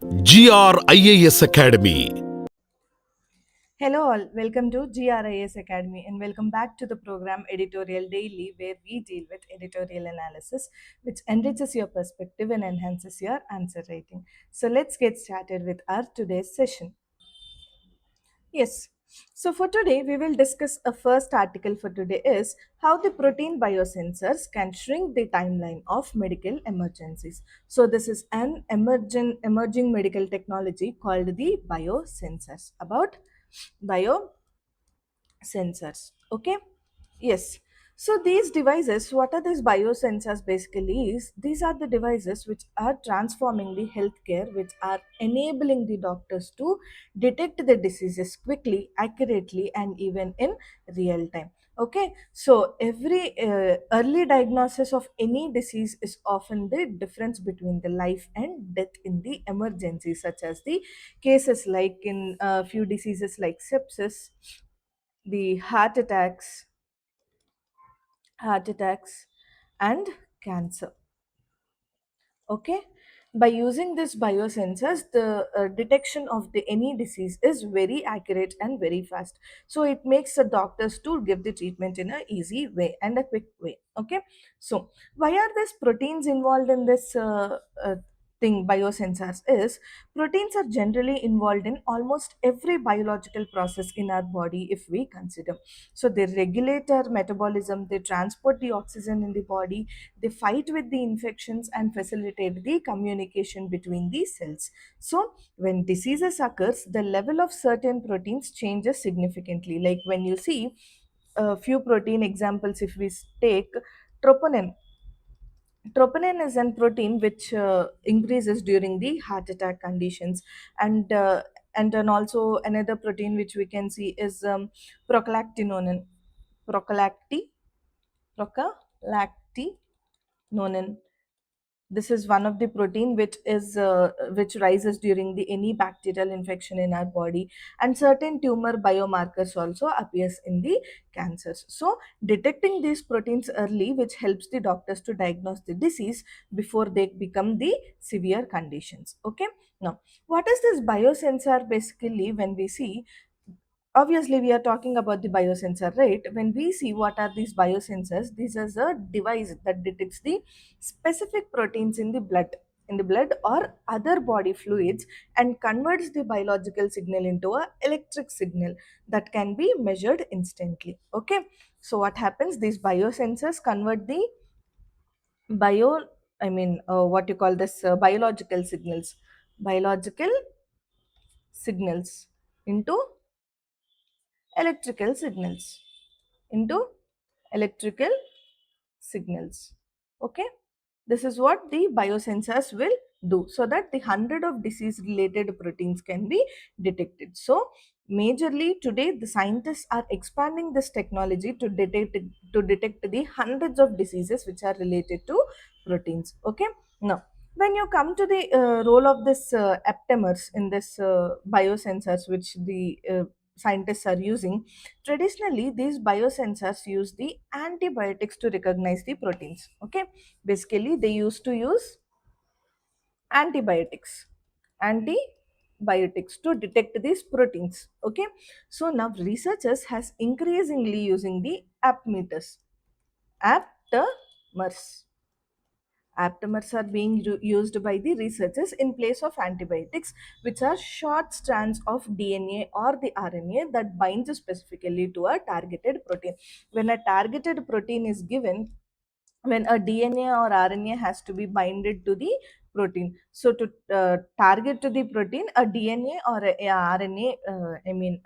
IAS Academy. Hello all, welcome to IAS Academy and welcome back to the program Editorial Daily, where we deal with editorial analysis which enriches your perspective and enhances your answer writing. So let's get started with our today's session. Yes. So for today, we will discuss a first article for today is how the protein biosensors can shrink the timeline of medical emergencies. So this is an emerging medical technology called the biosensors. About biosensors. Okay. Yes. So these devices, what are these biosensors basically is these are the devices which are transforming the healthcare, which are enabling the doctors to detect the diseases quickly, accurately, and even in real time. Okay, so every early diagnosis of any disease is often the difference between the life and death in the emergency, such as the cases like in a few diseases like sepsis, the heart attacks and cancer. Okay, by using this biosensors, the detection of the any disease is very accurate and very fast, so it makes the doctors to give the treatment in a easy way and a quick way. Okay, so why are these proteins involved in this thing biosensors is proteins are generally involved in almost every biological process in our body if we consider. So they regulate our metabolism, they transport the oxygen in the body, they fight with the infections and facilitate the communication between the cells. So when diseases occurs, the level of certain proteins changes significantly. Like when you see a few protein examples, if we take troponin. Troponin is a protein which increases during the heart attack conditions, and then also another protein which we can see is procalcitonin. Procalacti, procalactinonin. This is one of the protein which rises during the any bacterial infection in our body, and certain tumor biomarkers also appears in the cancers. So detecting these proteins early which helps the doctors to diagnose the disease before they become the severe conditions. Okay, now what is this biosensor basically? When we see, obviously we are talking about the biosensor, right? When we see what are these biosensors, this is a device that detects the specific proteins in the blood or other body fluids and converts the biological signal into a electric signal that can be measured instantly. Okay, so what happens, these biosensors convert the bio what you call this biological signals into electrical signals into electrical signals. Okay, this is what the biosensors will do, so that the hundred of disease related proteins can be detected. So majorly today the scientists are expanding this technology to detect the hundreds of diseases which are related to proteins. Okay, now when you come to the role of this aptamers in this biosensors which the scientists are using. Traditionally, these biosensors use the antibiotics to recognize the proteins. Okay, basically they used to use antibiotics, antibiotics to detect these proteins. Okay, so now researchers has increasingly using the aptamers, aptamers. Aptamers are being used by the researchers in place of antibiotics, which are short strands of DNA or the RNA that binds specifically to a targeted protein. When a targeted protein is given, when a DNA or RNA has to be binded to the protein. So to target to the protein, a DNA or a RNA,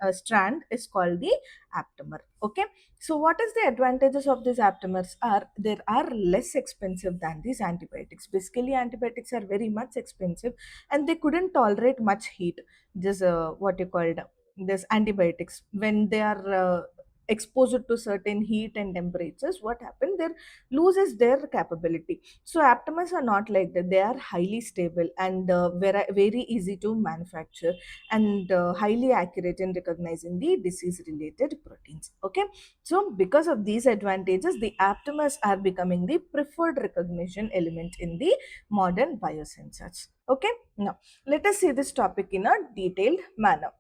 a strand is called the aptamer. Okay. So what is the advantages of these aptamers? Are there are less expensive than these antibiotics. Basically, antibiotics are very much expensive and they couldn't tolerate much heat. This what you called this antibiotics when they are exposed to certain heat and temperatures, what happened, there loses their capability. So aptamers are not like that. They are highly stable and very easy to manufacture and highly accurate in recognizing the disease related proteins. Okay, so because of these advantages, the aptamers are becoming the preferred recognition element in the modern biosensors. Okay, now let us see this topic in a detailed manner.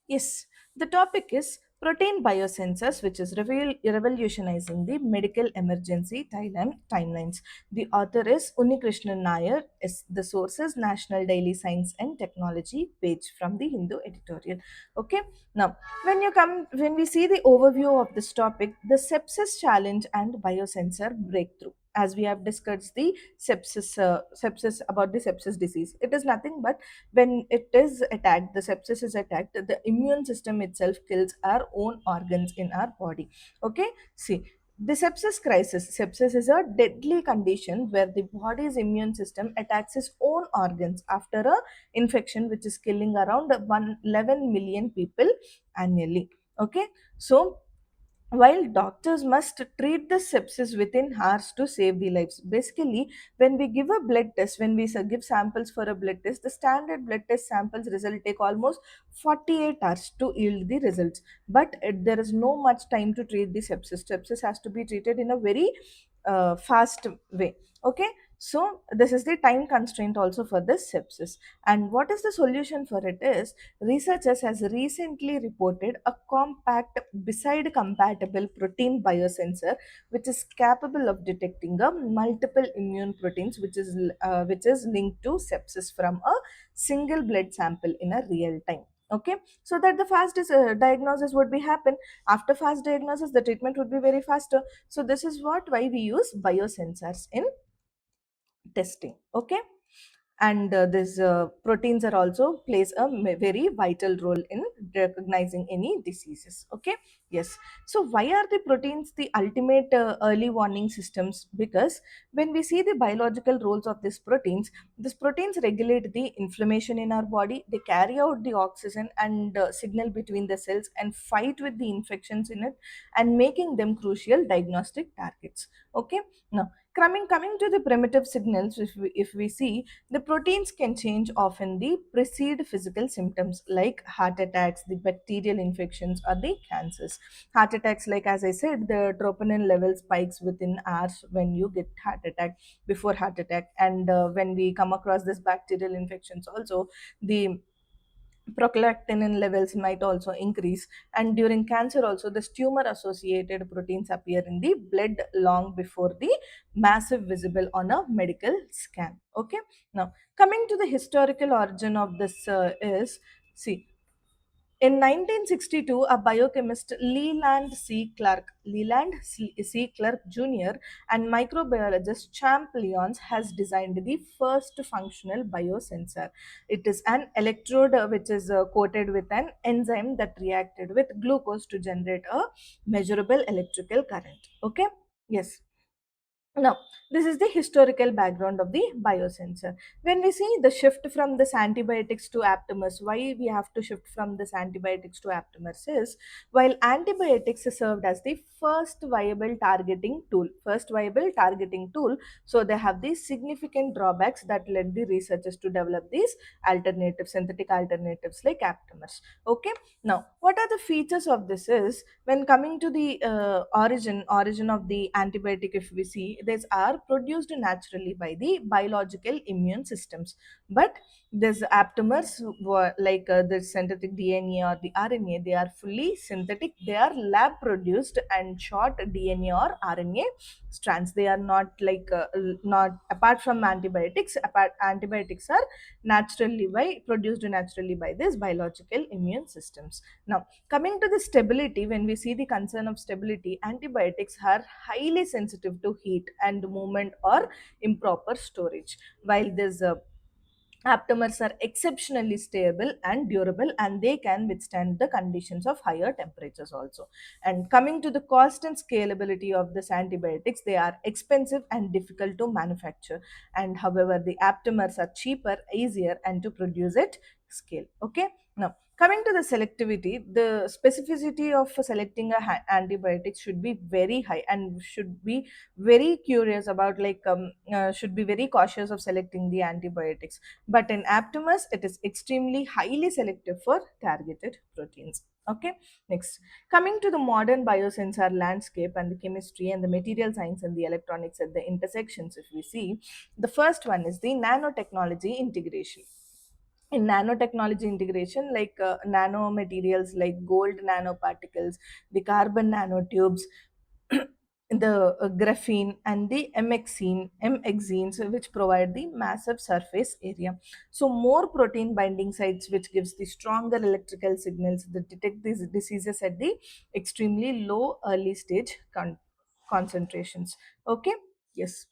Yes, the topic is protein biosensors, which is revolutionizing the medical emergency timelines. The author is Unikrishnan Nair. Is the source is National Daily Science and Technology page from the Hindu editorial. Okay, now when we see the overview of this topic, the sepsis challenge and biosensor breakthrough. As we have discussed the sepsis about the sepsis disease, it is nothing but when it is attacked, the sepsis is attacked, the immune system itself kills our own organs in our body. Okay, see, the sepsis crisis, sepsis is a deadly condition where the body's immune system attacks its own organs after a infection which is killing around 11 million people annually. Okay, so while doctors must treat the sepsis within hours to save the lives. Basically, when we give a blood test, when we give samples for a blood test, the standard blood test samples result take almost 48 hours to yield the results. But there is no much time to treat the sepsis. Sepsis has to be treated in a very fast way. Okay, so this is the time constraint also for this sepsis. And what is the solution for it is, researchers has recently reported a compact beside compatible protein biosensor which is capable of detecting a multiple immune proteins which is linked to sepsis from a single blood sample in a real time. Okay, so that the diagnosis would be happen. After fast diagnosis, the treatment would be very faster. So this is what why we use biosensors in testing. Okay, and these proteins are also plays a very vital role in recognizing any diseases. Okay, yes, so why are the proteins the ultimate early warning systems? Because when we see the biological roles of these proteins regulate the inflammation in our body, they carry out the oxygen and signal between the cells and fight with the infections in it, and making them crucial diagnostic targets. Okay, now coming to the primitive signals, if we see, the proteins can change often the precede physical symptoms like heart attacks, the bacterial infections, or the cancers. Heart attacks, like as I said, the troponin level spikes within hours when you get heart attack, before heart attack. And when we come across this bacterial infections also, the prolactin levels might also increase. And during cancer also, the tumor associated proteins appear in the blood long before the massive visible on a medical scan. Okay, now coming to the historical origin of this is, see, in 1962, a biochemist Leland C. Clark Jr. and microbiologist Champ Lyons has designed the first functional biosensor. It is an electrode which is coated with an enzyme that reacted with glucose to generate a measurable electrical current. Okay, yes. Now, this is the historical background of the biosensor. When we see the shift from this antibiotics to aptamers, why we have to shift from this antibiotics to aptamers is, while antibiotics served as the first viable targeting tool, so they have these significant drawbacks that led the researchers to develop these synthetic alternatives like aptamers. Okay, now what are the features of this is, when coming to the origin of the antibiotic, if we see, these are produced naturally by the biological immune systems. But these aptamers were like the synthetic DNA or the RNA, they are fully synthetic, they are lab produced and short DNA or RNA strands. They are not like not apart from antibiotics are produced naturally by these biological immune systems. Now, coming to the stability, when we see the concern of stability, antibiotics are highly sensitive to heat and movement or improper storage, while these aptamers are exceptionally stable and durable, and they can withstand the conditions of higher temperatures also. And coming to the cost and scalability of these antibiotics, they are expensive and difficult to manufacture. And however, the aptamers are cheaper, easier, and to produce it scale. Okay, now coming to the selectivity, the specificity of selecting a antibiotic should be very high, and should be very curious about, like, should be very cautious of selecting the antibiotics. But in aptamers, it is extremely highly selective for targeted proteins. Okay, next, coming to the modern biosensor landscape and the chemistry and the material science and the electronics at the intersections, if we see, the first one is the nanotechnology integration. In nanotechnology integration, like nano materials like gold nanoparticles, the carbon nanotubes, the graphene and the mxenes, which provide the massive surface area. So more protein binding sites, which gives the stronger electrical signals that detect these diseases at the extremely low early stage concentrations. Okay, yes.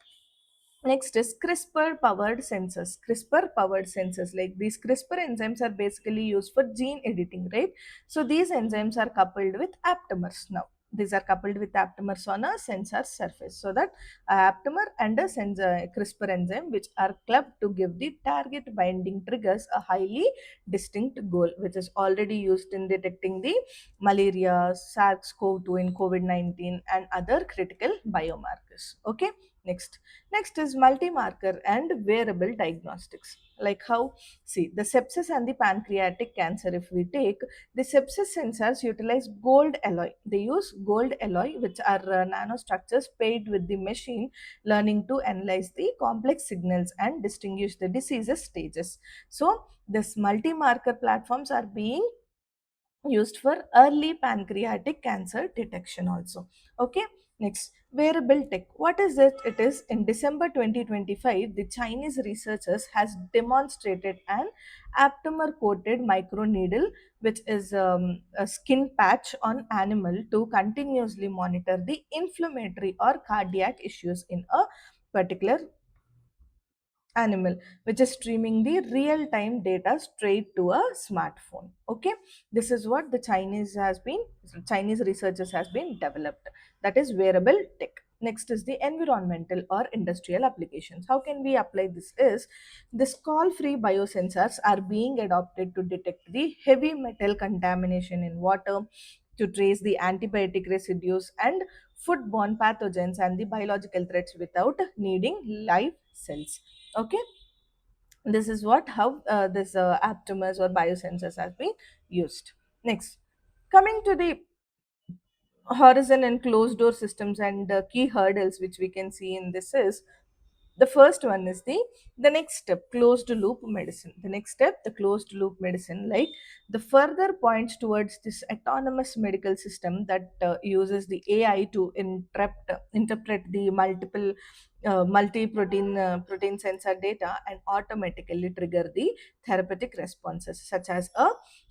Next is CRISPR powered sensors. CRISPR powered sensors, like these CRISPR enzymes are basically used for gene editing, right? So these enzymes are coupled with aptamers now. These are coupled with aptamers on a sensor surface, so that a aptamer and a sensor CRISPR enzyme, which are clubbed to give the target binding triggers a highly distinct goal, which is already used in detecting the malaria, SARS-CoV-2 in COVID-19 and other critical biomarkers. Okay, next. Next is multi-marker and wearable diagnostics. Like how, see, the sepsis and the pancreatic cancer, if we take, the sepsis sensors utilize gold alloy. They use gold alloy, which are nanostructures paired with the machine learning to analyze the complex signals and distinguish the diseases stages. So, this multi-marker platforms are being used for early pancreatic cancer detection also. Okay, next, wearable tech. What is it? It is in December 2025, the Chinese researchers has demonstrated an aptamer coated microneedle, which is a skin patch on animal to continuously monitor the inflammatory or cardiac issues in a particular animal, which is streaming the real time data straight to a smartphone. Okay, this is what the Chinese researchers has been developed, that is wearable tech. Next is the environmental or industrial applications. How can we apply this? Is the call free biosensors are being adopted to detect the heavy metal contamination in water, to trace the antibiotic residues and foodborne pathogens and the biological threats without needing live cells. Okay, this is what how this aptamers or biosensors has been used. Next, coming to the horizon and closed door systems and key hurdles which we can see in this is, the first one is the next step, closed loop medicine. The next step, the closed loop medicine, like the further points towards this autonomous medical system that uses the AI to interpret the multi-protein protein sensor data and automatically trigger the therapeutic responses, such as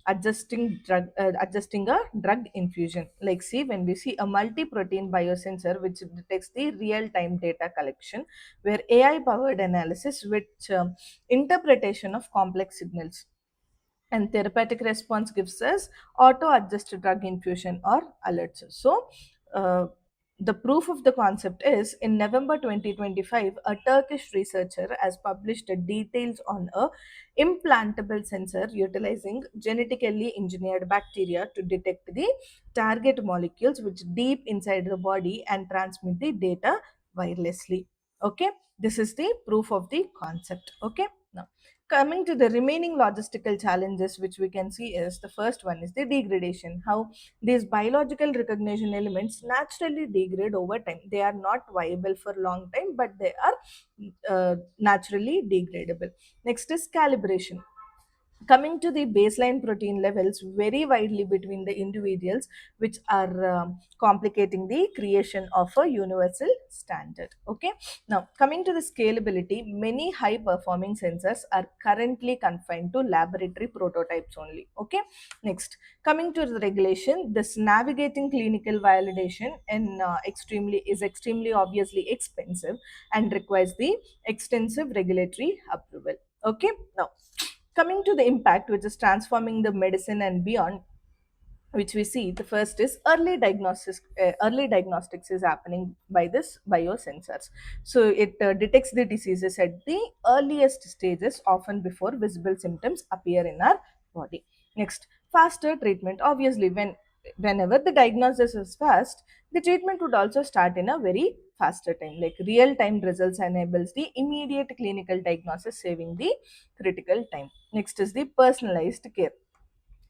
adjusting a drug infusion. Like, see, when we see a multi-protein biosensor which detects the real-time data collection, where AI powered analysis with interpretation of complex signals, and therapeutic response gives us auto adjusted drug infusion or alerts. So, uh, the proof of the concept is in November 2025, a Turkish researcher has published details on a implantable sensor utilizing genetically engineered bacteria to detect the target molecules which deep inside the body and transmit the data wirelessly. Okay, this is the proof of the concept. Okay, now coming to the remaining logistical challenges which we can see is, the first one is the degradation. How these biological recognition elements naturally degrade over time. They are not viable for long time, but they are naturally degradable. Next is calibration. Coming to the baseline protein levels vary widely between the individuals, which are complicating the creation of a universal standard. Okay, now coming to the scalability, many high performing sensors are currently confined to laboratory prototypes only. Okay, next, coming to the regulation, this navigating clinical validation in extremely obviously expensive and requires the extensive regulatory approval. Okay, now coming to the impact, which is transforming the medicine and beyond, which we see. The first is early diagnostics is happening by this biosensors. So it detects the diseases at the earliest stages, often before visible symptoms appear in our body. Next, faster treatment. Obviously, whenever the diagnosis is fast, the treatment would also start in a very faster time. Like real time results enables the immediate clinical diagnosis, saving the critical time. Next is the personalized care.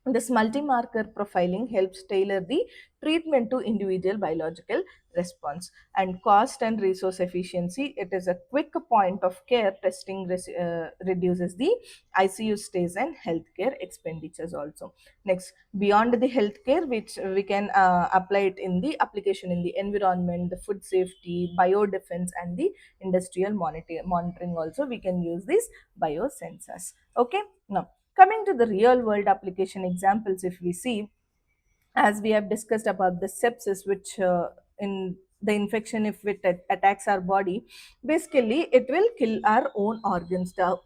This multi-marker profiling helps tailor the treatment to individual biological response. And cost and resource efficiency. It is a quick point of care testing reduces the ICU stays and healthcare expenditures also. Next, beyond the healthcare, which we can apply it in the application in the environment, the food safety, biodefense, and the industrial monitoring also, we can use these biosensors. Okay, now coming to the real world application examples, if we see, as we have discussed about the sepsis, which in the infection, if it attacks our body, basically it will kill our own organs. Our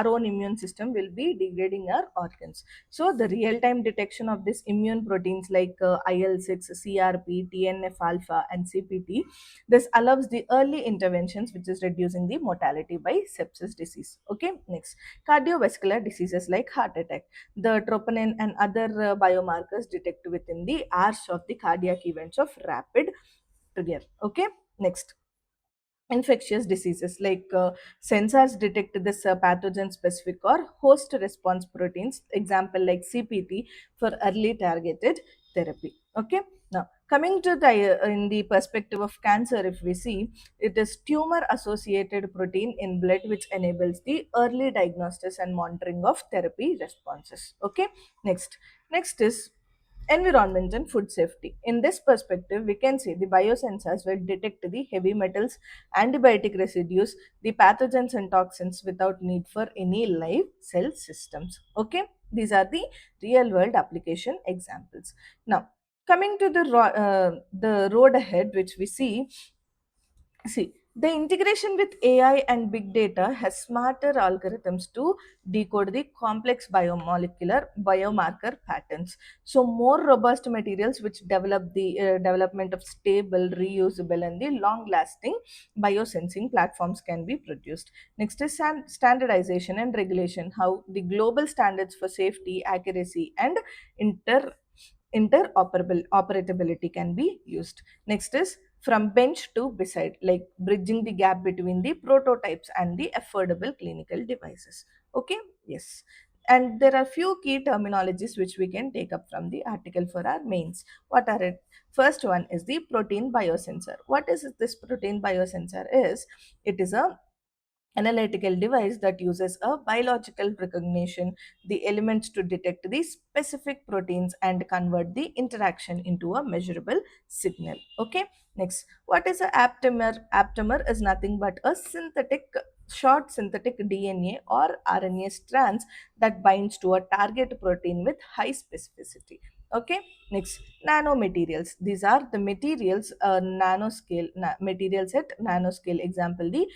own immune system will be degrading our organs. So the real time detection of this immune proteins like IL-6, CRP, TNF alpha, and CPT, this allows the early interventions, which is reducing the mortality by sepsis disease. Okay, next, cardiovascular diseases like heart attack. The troponin and other biomarkers detect within the hours of the cardiac events of rapid trigger. Okay, next, infectious diseases like sensors detect this pathogen specific or host response proteins, example like CPT, for early targeted therapy. Okay, now coming to the in the perspective of cancer, if we see, it is tumor associated protein in blood, which enables the early diagnosis and monitoring of therapy responses. Okay, next is environment and food safety. In this perspective, we can say the biosensors will detect the heavy metals, antibiotic residues, the pathogens and toxins without need for any live cell systems. Okay, these are the real world application examples. Now, coming to the road ahead, which we see, the integration with AI and big data has smarter algorithms to decode the complex biomarker patterns. So, more robust materials which develop the development of stable, reusable, and the long-lasting biosensing platforms can be produced. Next is standardization and regulation. How the global standards for safety, accuracy, and inter interoperability can be used. Next is from bench to beside, like bridging the gap between the prototypes and the affordable clinical devices. Okay, yes. And there are few key terminologies which we can take up from the article for our mains. What are it? First one is the protein biosensor. What is this protein biosensor? It is a analytical device that uses a biological recognition the elements to detect the specific proteins and convert the interaction into a measurable signal. Okay, next, what is a aptamer? Aptamer is nothing but a short synthetic DNA or RNA strands that binds to a target protein with high specificity. Okay, next, nanomaterials. These are the materials, materials at nanoscale. Example, the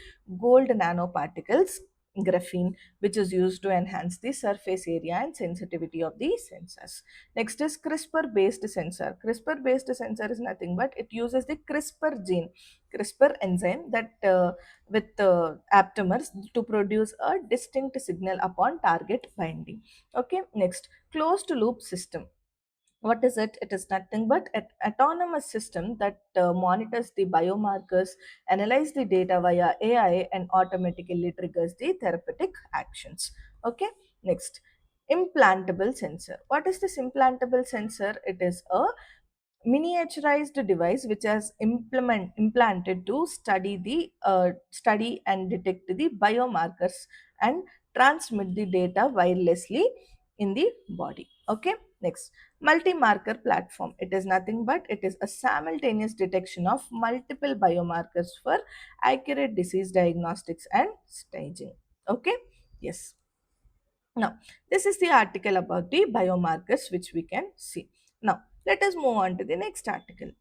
gold nanoparticles, graphene, which is used to enhance the surface area and sensitivity of the sensors. Next is CRISPR based sensor. CRISPR based sensor is nothing but it uses the CRISPR gene, CRISPR enzyme, that with aptamers to produce a distinct signal upon target binding. Okay, next, closed loop system. What is it? It is nothing but an autonomous system that monitors the biomarkers, analyze the data via AI, and automatically triggers the therapeutic actions. Okay, next, implantable sensor. What is this implantable sensor? It is a miniaturized device which has implanted to study and detect the biomarkers and transmit the data wirelessly in the body. Okay, next, multi-marker platform. It is nothing but it is a simultaneous detection of multiple biomarkers for accurate disease diagnostics and staging. Okay, yes. Now, this is the article about the biomarkers which we can see. Now, let us move on to the next article.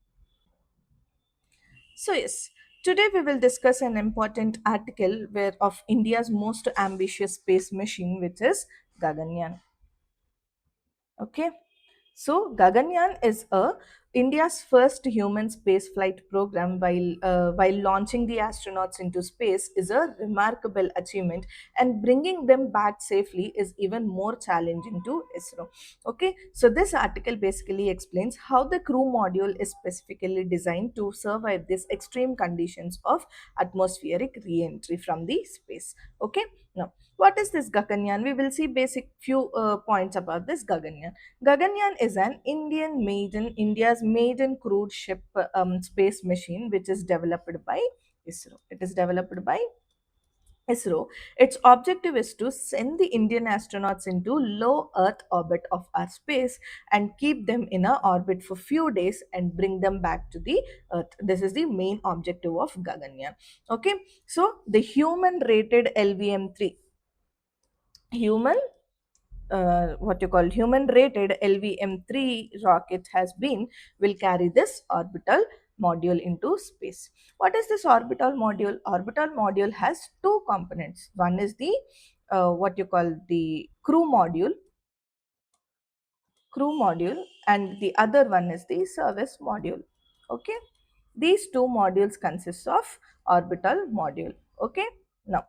So, yes, today we will discuss an important article where of India's most ambitious space mission, which is Gaganyaan. Okay. So Gaganyaan is a India's first human space flight program. While launching the astronauts into space is a remarkable achievement, and bringing them back safely is even more challenging to ISRO. Okay, so this article basically explains how the crew module is specifically designed to survive these extreme conditions of atmospheric re-entry from the space. Okay, now what is this Gaganyaan? We will see basic few points about this Gaganyaan. Gaganyaan is an India's maiden crewed ship space machine, which is developed by ISRO. It is developed by ISRO. Its objective is to send the Indian astronauts into low Earth orbit of our space and keep them in a orbit for few days and bring them back to the Earth. This is the main objective of Gaganyaan. Okay, so the human rated LVM-3, human what you call human rated LVM-3 rocket has been will carry this orbital module into space. What is this orbital module? Orbital module has two components. One is the what you call the crew module, and the other one is the service module. Okay, these two modules consist of orbital module. Okay, now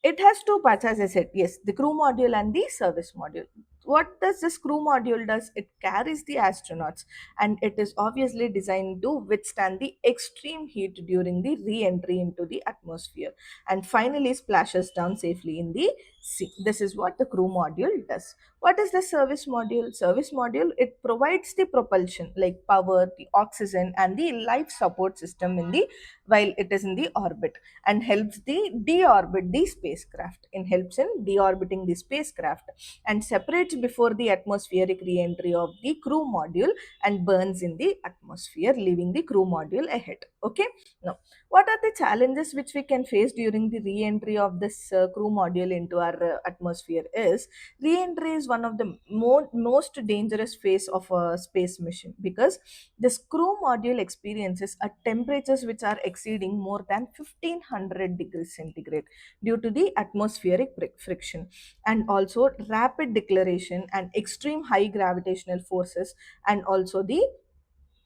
it has two parts, as I said. Yes, the crew module and the service module. What does this crew module does? It carries the astronauts, and it is obviously designed to withstand the extreme heat during the re-entry into the atmosphere, and finally splashes down safely in the sea. This is what the crew module does. What is the service module? Service module, it provides the propulsion like power, the oxygen, and the life support system in the while it is in the orbit, and helps the deorbit the spacecraft, in helps in deorbiting the spacecraft, and separates before the atmospheric re-entry of the crew module and burns in the atmosphere, leaving the crew module ahead. Okay, now what are the challenges which we can face during the re-entry of this crew module into our atmosphere is re-entry is one of the most dangerous phase of a space mission, because this crew module experiences at temperatures which are exceeding more than 1500 degrees centigrade due to the atmospheric friction, and also rapid deceleration and extreme high gravitational forces, and also the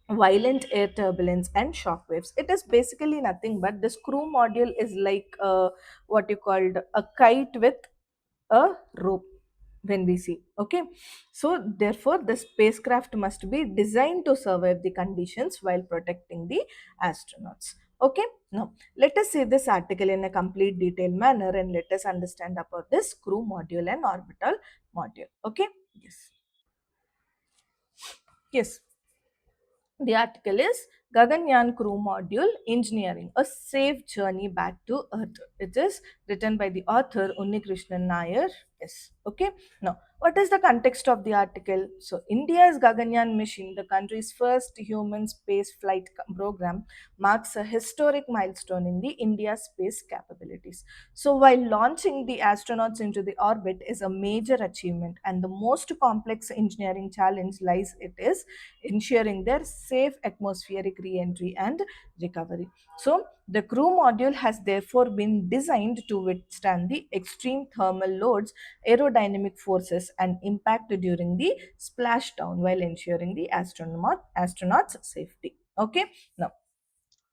violent air turbulence and shock waves. It is basically nothing but this crew module is like what you called a kite with a rope when we see. Okay, so therefore the spacecraft must be designed to survive the conditions while protecting the astronauts. Okay, now let us see this article in a complete detailed manner, and let us understand about this crew module and orbital module. Okay, yes, the article is Gaganyaan Crew Module Engineering, a Safe Journey Back to Earth. It is written by the author Unnikrishnan Nair. Yes. Okay. Now, what is the context of the article? So, India's Gaganyaan mission, the country's first human space flight program, marks a historic milestone in the India's space capabilities. So, while launching the astronauts into the orbit is a major achievement, and the most complex engineering challenge lies it is ensuring their safe atmospheric re-entry and recovery. So, the crew module has therefore been designed to withstand the extreme thermal loads, aerodynamic forces, and impact during the splashdown while ensuring the astronauts' safety. Okay, now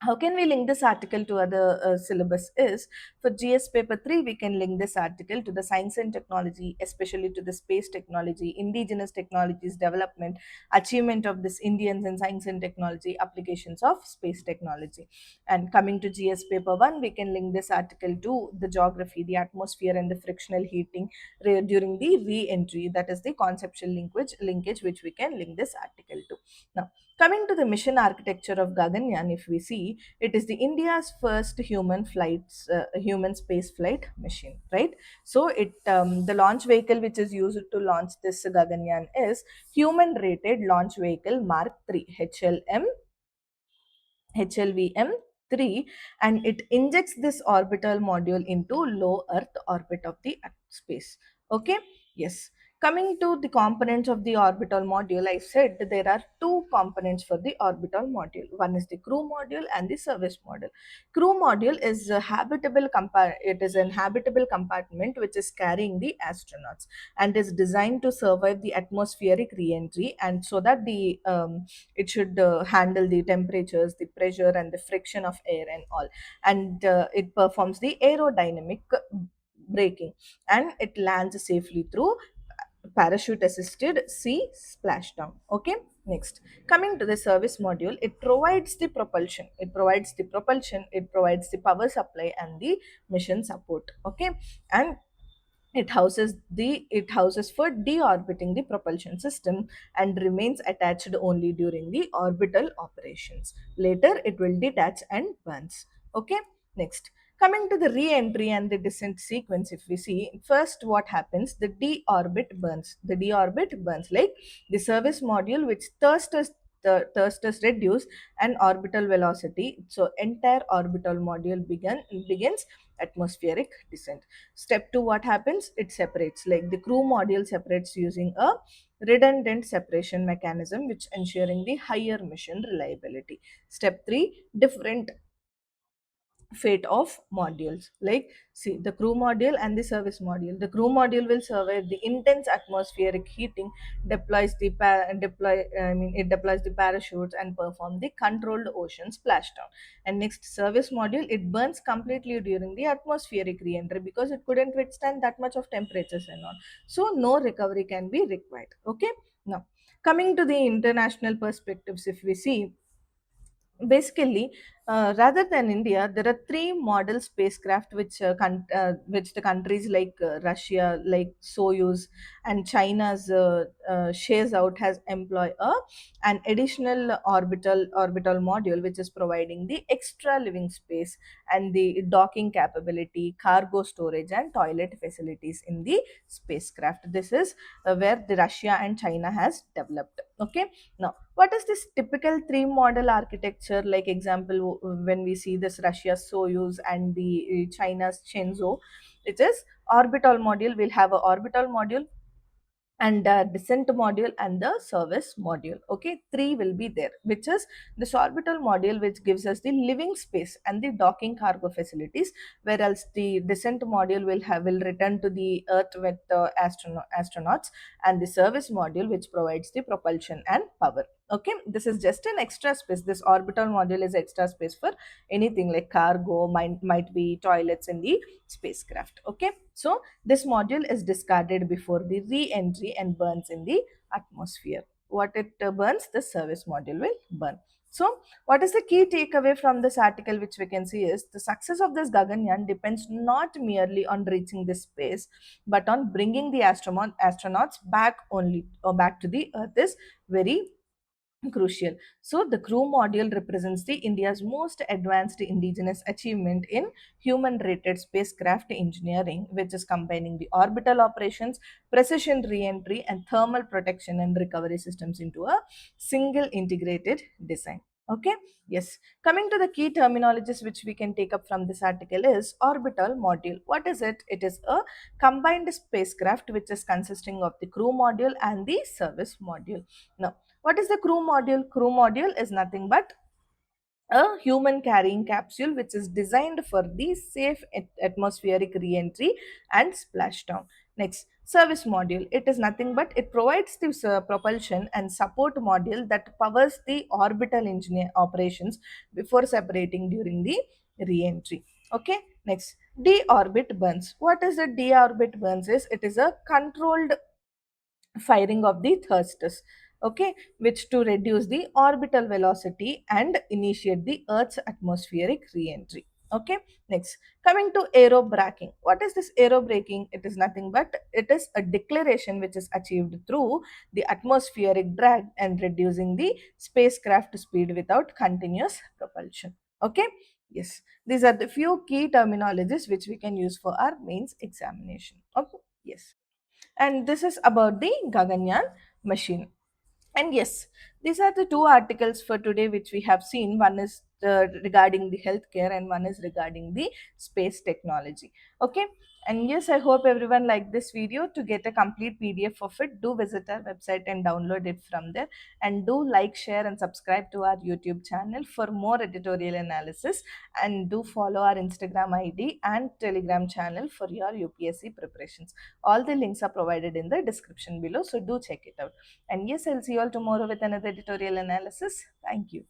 how can we link this article to other syllabus is for GS paper 3 we can link this article to the science and technology, especially to the space technology, indigenous technologies development, achievement of this Indians in science and technology, applications of space technology. And coming to GS paper 1 we can link this article to the geography, the atmosphere, and the frictional heating during the re-entry, that is the conceptual linkage which we can link this article to. Now coming to the mission architecture of Gaganyaan, if we see, it is the India's first human space flight mission, right? So the launch vehicle which is used to launch this Gaganyaan is Human Rated Launch Vehicle Mark 3 HLVM 3, and it injects this orbital module into low Earth orbit of the space. Okay, yes. Coming to the components of the orbital module, I said there are two components for the orbital module. One is the crew module and the service module. Crew module is a it is an habitable compartment which is carrying the astronauts and is designed to survive the atmospheric re-entry, and so that it should handle the temperatures, the pressure and the friction of air and all, and it performs the aerodynamic braking, and it lands safely through parachute assisted sea splashdown. Okay, next, coming to the service module, it provides the propulsion, it provides the power supply and the mission support. Okay, and it houses for deorbiting the propulsion system and remains attached only during the orbital operations. Later it will detach and burns. Okay, next, coming to the re-entry and the descent sequence, if we see first what happens, the deorbit burns like the service module, which the thrust is reduced and orbital velocity, so entire orbital module begins atmospheric descent. Step 2, what happens, it separates, like the crew module separates using a redundant separation mechanism which ensuring the higher mission reliability. Step 3, different fate of modules, like see the crew module and the service module. The crew module will survive the intense atmospheric heating, it deploys the parachutes and perform the controlled ocean splashdown. And next, service module, it burns completely during the atmospheric re-entry because it couldn't withstand that much of temperatures and all, so no recovery can be required. Okay, now coming to the international perspectives, if we see, basically, rather than India, there are three model spacecraft which the countries like Russia, like Soyuz, and China's shares out has employ an additional orbital module which is providing the extra living space and the docking capability, cargo storage, and toilet facilities in the spacecraft. This is where the Russia and China has developed. Okay, now what is this typical three model architecture? Like example, when we see this Russia's Soyuz and the China's Shenzhou, it is orbital module. We'll have an orbital module and the descent module and the service module. Okay, three will be there, which is this orbital module which gives us the living space and the docking cargo facilities, whereas the descent module will return to the earth with the astronauts, and the service module which provides the propulsion and power. Okay, this is just an extra space. This orbital module is extra space for anything like cargo, might be toilets in the spacecraft. Okay, so this module is discarded before the re-entry and burns in the atmosphere. What it burns, the service module will burn. So, what is the key takeaway from this article, which we can see is the success of this Gaganyaan depends not merely on reaching this space, but on bringing the astronauts back only or back to the Earth is very crucial. So the crew module represents the India's most advanced indigenous achievement in human rated spacecraft engineering, which is combining the orbital operations, precision re-entry, and thermal protection and recovery systems into a single integrated design. Okay, yes, coming to the key terminologies which we can take up from this article is orbital module. What is it? It is a combined spacecraft which is consisting of the crew module and the service module. Now, what is the crew module? Crew module is nothing but a human carrying capsule which is designed for the safe atmospheric re-entry and splashdown. Next, service module. It is nothing but it provides this propulsion and support module that powers the orbital engineer operations before separating during the re-entry. Okay. Next, deorbit burns. What is a deorbit burns? Is it is a controlled firing of the thrusters, okay, which to reduce the orbital velocity and initiate the Earth's atmospheric re-entry. Okay, next, coming to aerobraking. What is this aerobraking? It is nothing but it is a declaration which is achieved through the atmospheric drag and reducing the spacecraft speed without continuous propulsion. Okay, yes, these are the few key terminologies which we can use for our mains examination. Okay, yes, and this is about the Gaganyaan machine. And yes, These are the two articles for today which we have seen. One is regarding the healthcare and one is regarding the space technology. Okay. And yes, I hope everyone liked this video. To get a complete PDF of it, do visit our website and download it from there. And do like, share, and subscribe to our YouTube channel for more editorial analysis. And do follow our Instagram ID and Telegram channel for your UPSC preparations. All the links are provided in the description below, so do check it out. And yes, I'll see you all tomorrow with another editorial analysis. Thank you.